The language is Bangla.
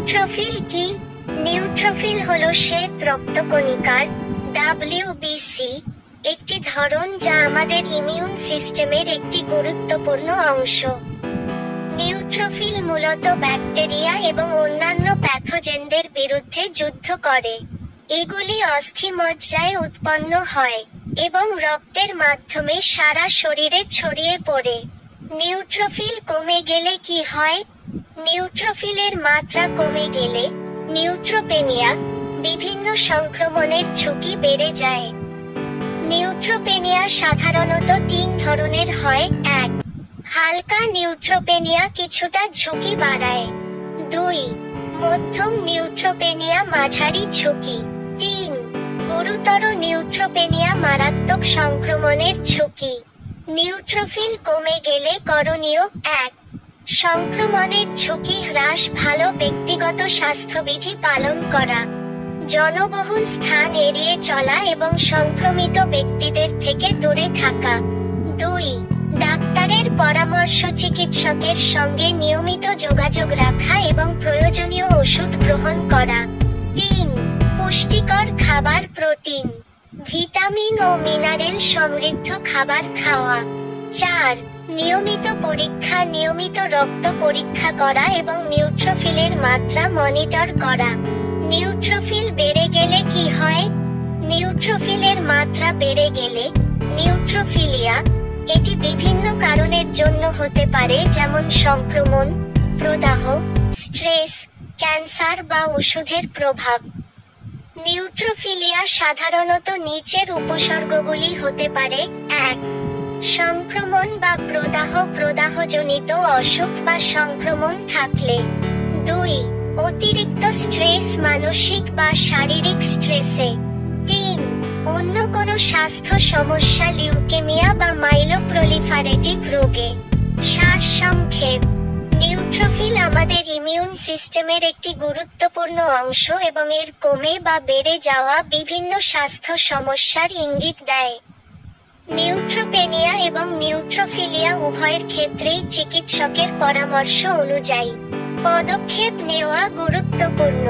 নিউট্রোফিল কি? নিউট্রোফিল হলো শ্বেত রক্তকণিকার WBC একটি ধরন যা আমাদের ইমিউন সিস্টেমের একটি গুরুত্বপূর্ণ অংশ। নিউট্রোফিল মূলত ব্যাকটেরিয়া এবং অন্যান্য প্যাথোজেনদের বিরুদ্ধে যুদ্ধ করে। এগুলি অস্থিমজ্জায় উৎপন্ন হয় এবং রক্তের মাধ্যমে সারা শরীরে ছড়িয়ে পড়ে। নিউট্রোফিল কমে গেলে কি হয়? নিউট্রোফিলের মাত্রা কমে গেলে নিউট্রোপেনিয়া, বিভিন্ন সংক্রমণের ঝুঁকি বেড়ে যায়। নিউট্রোপেনিয়া সাধারণত 3 ধরনের হয়। 1. হালকা নিউট্রোপেনিয়া কিছুটা ঝুঁকি বাড়ায়। 2. মধ্যম নিউট্রোপেনিয়া মাঝারি ঝুঁকি। 3. গুরুতর নিউট্রোপেনিয়া মারাত্মক সংক্রমণের ঝুঁকি। নিউট্রোফিল কমে গেলে করণীয়: 1. সংক্রমণের ঝুঁকি হ্রাস, ভালো ব্যক্তিগত স্বাস্থ্যবিধি পালন করা, জনবহুল স্থান এড়িয়ে চলা এবং সংক্রমিত ব্যক্তিদের থেকে দূরে থাকা। 2. ডাক্তারের পরামর্শ, চিকিৎসকের সঙ্গে নিয়মিত যোগাযোগ রাখা এবং প্রয়োজনীয় ওষুধ গ্রহণ করা। 3. পুষ্টিকর খাবার, প্রোটিন, ভিটামিন ও মিনারেল সমৃদ্ধ খাবার খাওয়া। 4. নিয়মিত পরীক্ষা, নিয়মিত রক্ত পরীক্ষা করা এবং নিউট্রোফিলের মাত্রা মনিটর করা। নিউট্রোফিল বেড়ে গেলে কি হয়? নিউট্রোফিলের মাত্রা বেড়ে গেলে নিউট্রোফিলিয়া, এটি বিভিন্ন কারণের জন্য হতে পারে, যেমন সংক্রমণ, প্রদাহ, স্ট্রেস, ক্যান্সার বা ওষুধের প্রভাব। নিউট্রোফিলিয়া সাধারণত নিচের উপসর্গগুলি হতে পারে: 1. সংক্রমণ বা প্রদাহজনিত অসুখ বা সংক্রমণ থাকলে। 2. অতিরিক্ত স্ট্রেস, মানসিক বা শারীরিক স্ট্রেসে। 3. অন্য কোনো স্বাস্থ্য সমস্যা, লিউকেমিয়া বা মাইলোপ্রলিফারেটিভ রোগে। সারসংক্ষেপ: নিউট্রোফিল আমাদের ইমিউন সিস্টেমের একটি গুরুত্বপূর্ণ অংশ এবং এর কমে বা বেড়ে যাওয়া বিভিন্ন স্বাস্থ্য সমস্যার ইঙ্গিত দেয়। নিউট্রোপেনিয়া এবং নিউট্রোফিলিয়া উভয়ের ক্ষেত্রেই চিকিৎসকের পরামর্শ অনুযায়ী পদক্ষেপ নেওয়া গুরুত্বপূর্ণ।